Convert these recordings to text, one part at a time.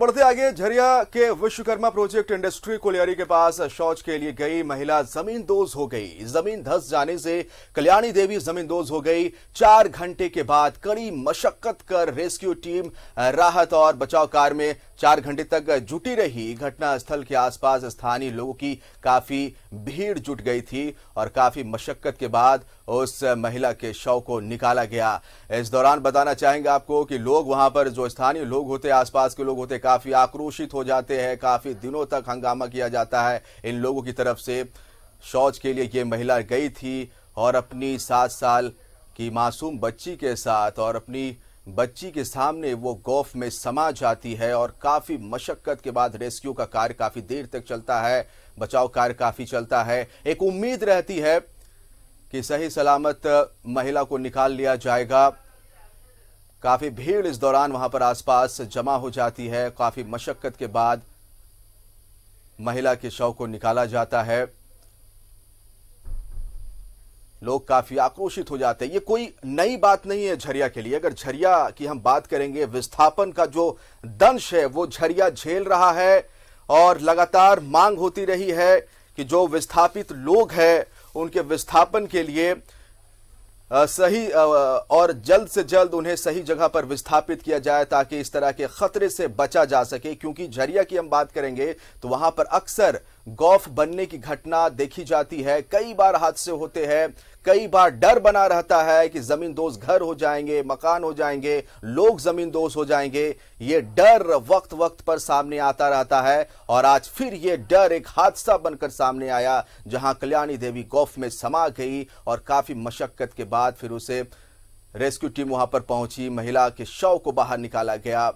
बढ़ते आगे, झरिया के विश्वकर्मा प्रोजेक्ट इंडस्ट्री कोलियारी के पास शौच के लिए गई महिला जमींदोज हो गई। जमीन धंस जाने से कल्याणी देवी जमींदोज हो गई। 4 घंटे के बाद कड़ी मशक्कत कर रेस्क्यू टीम राहत और बचाव कार्य में 4 घंटे तक जुटी रही। घटनास्थल के आसपास स्थानीय लोगों की काफी भीड़ जुट गई थी और काफी मशक्कत के बाद उस महिला के शव को निकाला गया। इस दौरान बताना चाहेंगे आपको कि लोग वहां पर, जो स्थानीय लोग होते, आसपास के लोग होते, काफी आक्रोशित हो जाते हैं। काफी दिनों तक हंगामा किया जाता है इन लोगों की तरफ से। शौच के लिए ये महिला गई थी और अपनी 7 साल की मासूम बच्ची के साथ और अपनी बच्ची के सामने वो गोफ में समा जाती है और काफी मशक्कत के बाद रेस्क्यू का कार्य काफी देर तक चलता है, बचाव कार्य काफी चलता है। एक उम्मीद रहती है कि सही सलामत महिला को निकाल लिया जाएगा। काफी भीड़ इस दौरान वहां पर आसपास जमा हो जाती है। काफी मशक्कत के बाद महिला के शव को निकाला जाता है। लोग काफी आक्रोशित हो जाते हैं। ये कोई नई बात नहीं है झरिया के लिए। अगर झरिया की हम बात करेंगे, विस्थापन का जो दंश है वो झरिया झेल रहा है और लगातार मांग होती रही है कि जो विस्थापित लोग हैं उनके विस्थापन के लिए सही और जल्द से जल्द उन्हें सही जगह पर विस्थापित किया जाए ताकि इस तरह के खतरे से बचा जा सके। क्योंकि झरिया की हम बात करेंगे तो वहां पर अक्सर गौफ बनने की घटना देखी जाती है। कई बार हादसे होते हैं, कई बार डर बना रहता है कि जमींदोज घर हो जाएंगे, मकान हो जाएंगे, लोग जमींदोज हो जाएंगे। ये डर वक्त वक्त पर सामने आता रहता है और आज फिर ये डर एक हादसा बनकर सामने आया, जहां कल्याणी देवी गौफ में समा गई और काफी मशक्कत के बाद फिर उसे रेस्क्यू टीम वहां पर पहुंची। महिला के शव को बाहर निकाला गया।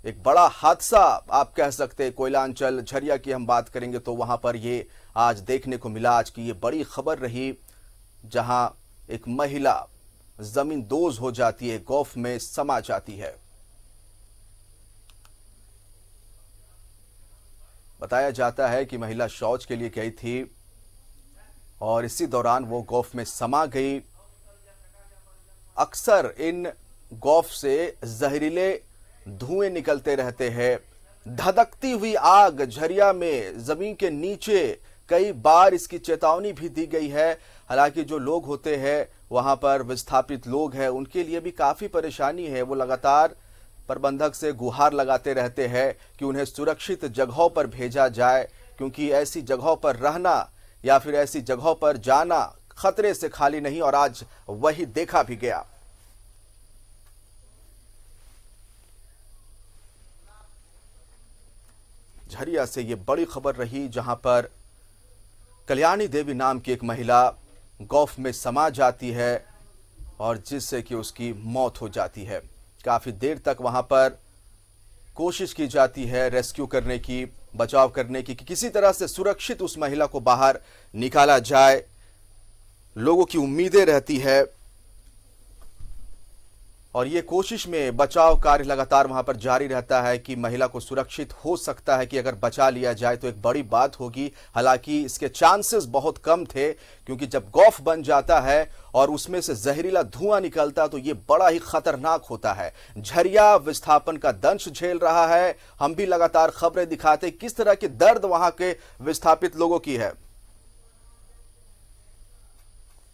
एक बड़ा हादसा आप कह सकते हैं। कोयलांचल झरिया की हम बात करेंगे तो वहां पर ये आज देखने को मिला। आज की ये बड़ी खबर रही जहां एक महिला जमींदोज हो जाती है, गौफ में समा जाती है। बताया जाता है कि महिला शौच के लिए गई थी और इसी दौरान वो गौफ में समा गई। अक्सर इन गौफ से जहरीले धुएं निकलते रहते हैं। धधकती हुई आग झरिया में जमीन के नीचे, कई बार इसकी चेतावनी भी दी गई है। हालांकि जो लोग होते हैं वहां पर, विस्थापित लोग हैं, उनके लिए भी काफी परेशानी है। वो लगातार प्रबंधक से गुहार लगाते रहते हैं कि उन्हें सुरक्षित जगहों पर भेजा जाए, क्योंकि ऐसी जगहों पर रहना या फिर ऐसी जगहों पर जाना खतरे से खाली नहीं। और आज वही देखा भी गया। झरिया से ये बड़ी खबर रही जहां पर कल्याणी देवी नाम की एक महिला गौफ में समा जाती है और जिससे कि उसकी मौत हो जाती है। काफी देर तक वहां पर कोशिश की जाती है रेस्क्यू करने की, बचाव करने की, कि किसी तरह से सुरक्षित उस महिला को बाहर निकाला जाए। लोगों की उम्मीदें रहती है और ये कोशिश में बचाव कार्य लगातार वहां पर जारी रहता है कि महिला को सुरक्षित हो सकता है कि अगर बचा लिया जाए तो एक बड़ी बात होगी। हालांकि इसके चांसेस बहुत कम थे, क्योंकि जब गौफ बन जाता है और उसमें से जहरीला धुआं निकलता तो ये बड़ा ही खतरनाक होता है। झरिया विस्थापन का दंश झेल रहा है। हम भी लगातार खबरें दिखाते किस तरह के दर्द वहां के विस्थापित लोगों की है।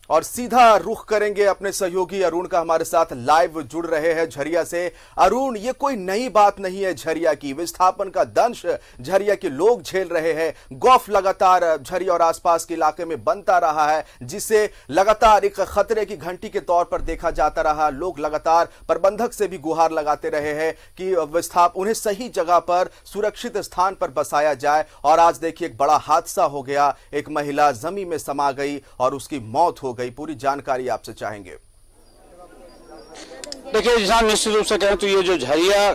और सीधा रुख करेंगे अपने सहयोगी अरुण का, हमारे साथ लाइव जुड़ रहे हैं झरिया से। अरुण, ये कोई नई बात नहीं है झरिया की। विस्थापन का दंश झरिया के लोग झेल रहे हैं। गौफ लगातार झरिया और आसपास के इलाके में बनता रहा है, जिसे लगातार एक खतरे की घंटी के तौर पर देखा जाता रहा। लोग लगातार प्रबंधक से भी गुहार लगाते रहे हैं कि उन्हें सही जगह पर, सुरक्षित स्थान पर बसाया जाए। और आज देखिए एक बड़ा हादसा हो गया। एक महिला जमीन में समा गई और उसकी मौत हो गई। पूरी जानकारी आपसे चाहेंगे। देखिए जिसान, निश्चित रूप से कहें तो ये जो झरिया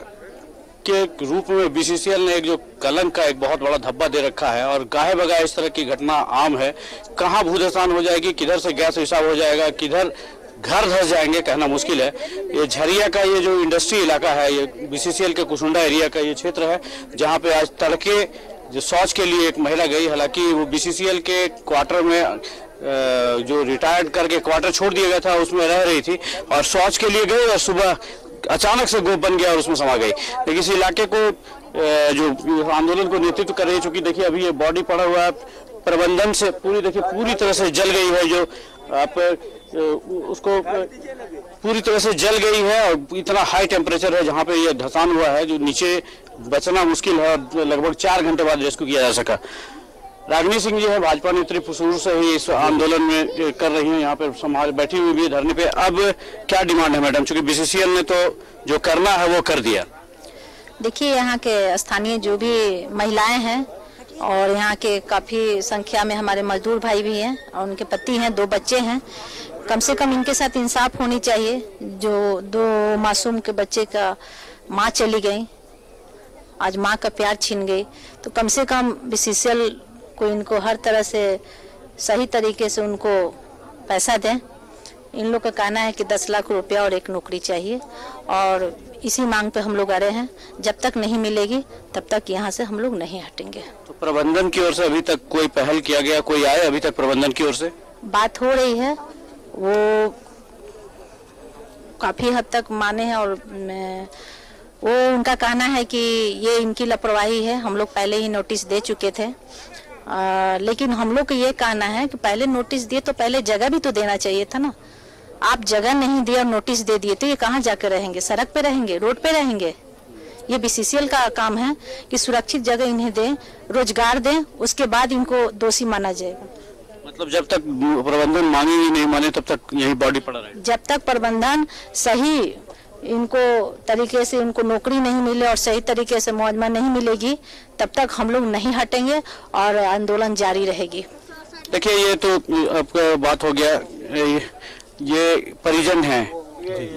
के रूप में बीसीसीएल ने एक जो कलंक का एक बहुत बड़ा धब्बा दे रखा है और गाहे बगाहे इस तरह की घटना आम है। कहां भूधसान हो जाएगी, किधर से गैस रिसाव हो जाएगा, किधर घर धस जाएंगे, कहना मुश्किल है। ये झरिया का ये जो इंडस्ट्री इलाका है, ये बीसीसीएल के कुसुंडा एरिया का ये क्षेत्र है, जहाँ पे आज तड़के जो शौच के लिए एक महिला गई। हालांकि वो बीसीसीएल के क्वार्टर में जो रिटायर्ड करके क्वार्टर छोड़ दिया गया था उसमें रह रही थी और शौच के लिए गई और सुबह अचानक से गोप बन गया और उसमें समा गई। लेकिन इस इलाके को जो आंदोलन को नेतृत्व कर रही है, चूंकि देखिए अभी ये बॉडी पड़ा हुआ है प्रबंधन से पूरी तरह से जल गई है, जो आप उसको पूरी तरह से जल गई है और इतना हाई टेम्परेचर है जहां पे ये धंसान हुआ है जो नीचे बचना मुश्किल है और लगभग 4 घंटे बाद रेस्क्यू किया जा सका। रागिनी सिंह जी है भाजपा नेत्री फसूर से ही इस आंदोलन में कर रही हैं, यहाँ पे संभाल बैठी हुई भी धरने पे। अब क्या डिमांड है मैडम, चूंकि बीसीसीएल ने तो जो करना है वो कर दिया। देखिए यहाँ के स्थानीय जो भी महिलाएं हैं और यहाँ के काफी संख्या में हमारे मजदूर भाई भी हैं और उनके पति हैं, 2 बच्चे हैं, कम से कम इनके साथ इंसाफ होनी चाहिए। जो 2 मासूम के बच्चे का माँ चली गई, आज माँ का प्यार छीन गई, तो कम से कम बीसीसीएल को इनको हर तरह से सही तरीके से उनको पैसा दें। इन लोग का कहना है कि 10 लाख रुपया और 1 नौकरी चाहिए और इसी मांग पे हम लोग आ रहे हैं। जब तक नहीं मिलेगी तब तक यहाँ से हम लोग नहीं हटेंगे। तो प्रबंधन की ओर से अभी तक कोई पहल किया गया, कोई आए अभी तक प्रबंधन की ओर से? बात हो रही है, वो काफी हद तक माने हैं और वो उनका कहना है कि ये इनकी लापरवाही है, हम लोग पहले ही नोटिस दे चुके थे। लेकिन हम लोग को ये कहना है कि पहले नोटिस दिए तो पहले जगह भी तो देना चाहिए था ना। आप जगह नहीं दिए और नोटिस दे दिए तो ये कहाँ जाकर रहेंगे? सड़क पे रहेंगे, रोड पे रहेंगे? ये बीसीसीएल का काम है कि सुरक्षित जगह इन्हें दें, रोजगार दें, उसके बाद इनको दोषी माना जाएगा। मतलब जब तक प्रबंधन माने ही नहीं माने तब तक यही बॉडी पड़ा रहेगा? जब तक प्रबंधन सही इनको तरीके से इनको नौकरी नहीं मिले और सही तरीके से मुआवजा नहीं मिलेगी तब तक हम लोग नहीं हटेंगे और आंदोलन जारी रहेगी। देखिए ये तो आपका बात हो गया, ये परिजन हैं,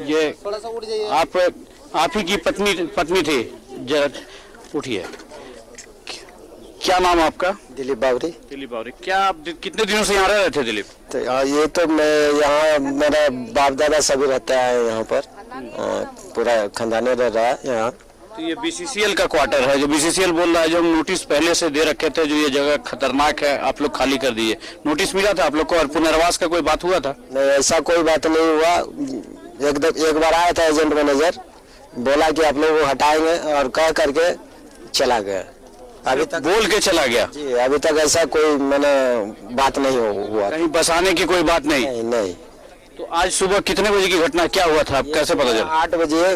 ये आप ही की पत्नी थी, जरा उठिए। क्या नाम आपका? दिलीप बावरी। दिलीप बावरी, क्या आप कितने दिनों से यहाँ रह रहे थे दिलीप? तो ये तो मैं यहाँ, मेरा बाप दादा सभी रहता है यहाँ पर, पूरा खानदान रह रहा है यहाँ। तो ये बीसीसीएल का क्वार्टर है, जो बीसीसीएल बोल रहा है जो हम नोटिस पहले से दे रखे थे, जो ये जगह खतरनाक है, आप लोग खाली कर दिए। नोटिस मिला था आप लोग को और पुनर्वास का कोई बात हुआ था? नहीं, ऐसा कोई बात नहीं हुआ। एक बार आया था एजेंट मैनेजर, बोला कि आप लोग हटाएंगे और कह करके चला गया। अभी तक बोल के चला गया जी, अभी तक ऐसा कोई मैंने बात नहीं हुआ। कहीं बसाने की कोई बात नहीं? नहीं। तो आज सुबह कितने बजे की घटना, क्या हुआ था, कैसे पता चला? 8 बजे।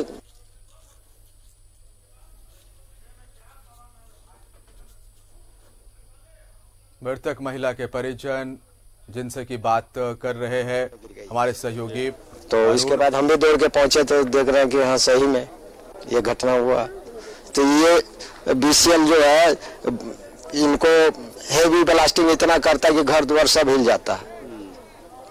मृतक महिला के परिजन जिनसे की बात कर रहे हैं हमारे सहयोगी, तो इसके बाद हम भी दौड़ के पहुंचे तो देख रहे हैं कि हाँ सही में ये घटना हुआ। तो ये बीसीएल जो है इनको हेवी ब्लास्टिंग इतना करता है कि घर द्वार सब हिल जाता है।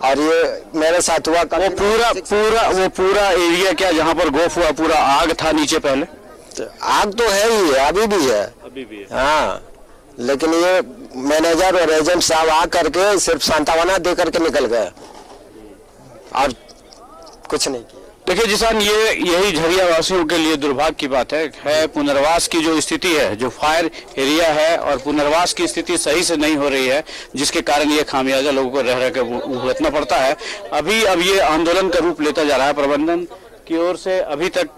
और ये मेरे साथ हुआ। वो पूरा एरिया क्या जहाँ पर गोफ हुआ पूरा आग था नीचे पहले? तो आग तो है ही है, अभी भी है। हाँ, लेकिन ये मैनेजर और एजेंट साहब आ करके सिर्फ सांत्वना दे करके निकल गए और कुछ नहीं किया। देखिए जिसान, ये यही झरिया वासियों के लिए दुर्भाग्य की बात है पुनर्वास की जो स्थिति है, जो फायर एरिया है और पुनर्वास की स्थिति सही से नहीं हो रही है, जिसके कारण ये खामियाजा लोगों को रह कर भुगतना पड़ता है। अब ये आंदोलन का रूप लेता जा रहा है। प्रबंधन की ओर से अभी तक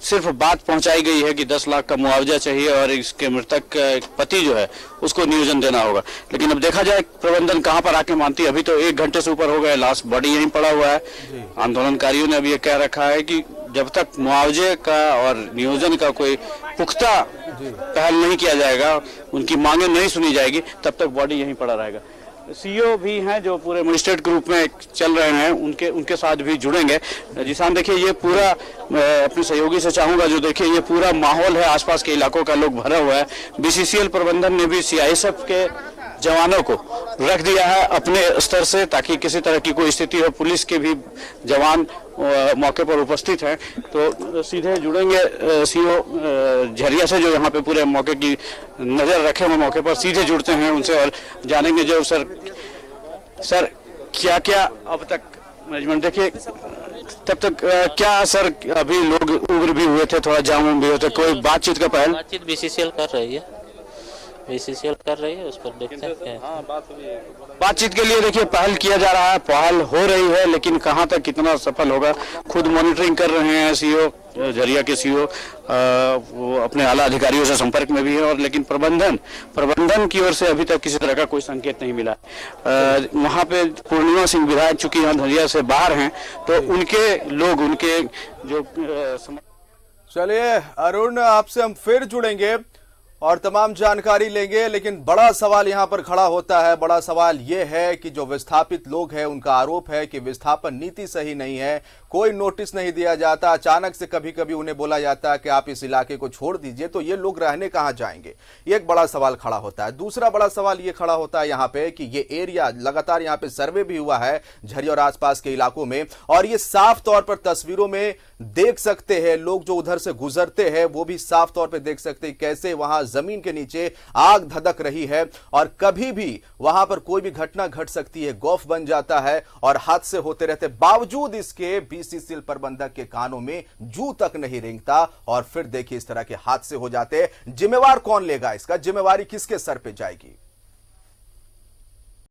सिर्फ बात पहुंचाई गई है कि 10 लाख का मुआवजा चाहिए और इसके मृतक पति जो है उसको नियोजन देना होगा। लेकिन अब देखा जाए प्रबंधन कहां पर आके मानती है। अभी तो 1 घंटे से ऊपर हो गए, लास्ट बॉडी यहीं पड़ा हुआ है। आंदोलनकारियों ने अभी ये कह रखा है कि जब तक मुआवजे का और नियोजन का कोई पुख्ता पहल नहीं किया जाएगा, उनकी मांगे नहीं सुनी जाएगी, तब तक बॉडी यहीं पड़ा रहेगा। सीईओ भी हैं जो पूरे मजिस्ट्रेट ग्रुप में चल रहे हैं, उनके साथ भी जुड़ेंगे। जिसान, देखिए ये पूरा अपने सहयोगी से चाहूंगा, जो देखिए ये पूरा माहौल है, आसपास के इलाकों का लोग भरा हुआ है। बीसीसीएल प्रबंधन ने भी सीआईएसएफ के जवानों को रख दिया है अपने स्तर से, ताकि किसी तरह की कोई स्थिति हो। पुलिस के भी जवान मौके पर उपस्थित हैं। तो सीधे जुड़ेंगे सीईओ झरिया से, जो यहाँ पे पूरे मौके की नजर रखे हुए मौके पर, सीधे जुड़ते हैं उनसे और जानेंगे जो सर क्या क्या अब तक मैनेजमेंट। देखिए तब तक क्या सर, अभी लोग उग्र भी हुए थे, थोड़ा जाम भी हुए थे, कोई बातचीत का पहल? बातचीत बीसीसीएल कर रही है, बीसीसीएल कर रही है, उस पर देखते हैं। बातचीत के लिए देखिए पहल किया जा रहा है, पहल हो रही है, लेकिन कहां तक कितना सफल होगा खुद मॉनिटरिंग कर रहे हैं सीईओ झरिया के सीईओ वो अपने आला अधिकारियों से संपर्क में भी है, और लेकिन प्रबंधन की ओर से अभी तक किसी तरह का कोई संकेत नहीं मिला। वहाँ पे पूर्णिमा सिंह विधायक चूंकि यहाँ झरिया से बाहर हैं, तो उनके लोग, उनके जो चलिए अरुण, आपसे हम फिर जुड़ेंगे और तमाम जानकारी लेंगे, लेकिन बड़ा सवाल यहां पर खड़ा होता है। बड़ा सवाल यह है कि जो विस्थापित लोग हैं उनका आरोप है कि विस्थापन नीति सही नहीं है, कोई नोटिस नहीं दिया जाता, अचानक से कभी कभी उन्हें बोला जाता है कि आप इस इलाके को छोड़ दीजिए, तो ये लोग रहने कहां जाएंगे, ये एक बड़ा सवाल खड़ा होता है। दूसरा बड़ा सवाल ये खड़ा होता है यहाँ पे कि ये एरिया लगातार यहाँ पे सर्वे भी हुआ है झरिया और आसपास के इलाकों में, और ये साफ तौर पर तस्वीरों में देख सकते हैं, लोग जो उधर से गुजरते हैं वो भी साफ तौर पर देख सकते हैं कैसे वहां जमीन के नीचे आग धधक रही है, और कभी भी वहां पर कोई भी घटना घट सकती है, गौफ बन जाता है और हादसे होते रहते। बावजूद इसके बीसीसीएल प्रबंधक के कानों में जू तक नहीं रेंगता, और फिर देखिए इस तरह के हादसे हो जाते हैं। जिम्मेवार कौन लेगा इसका, जिम्मेवारी किसके सर पे जाएगी?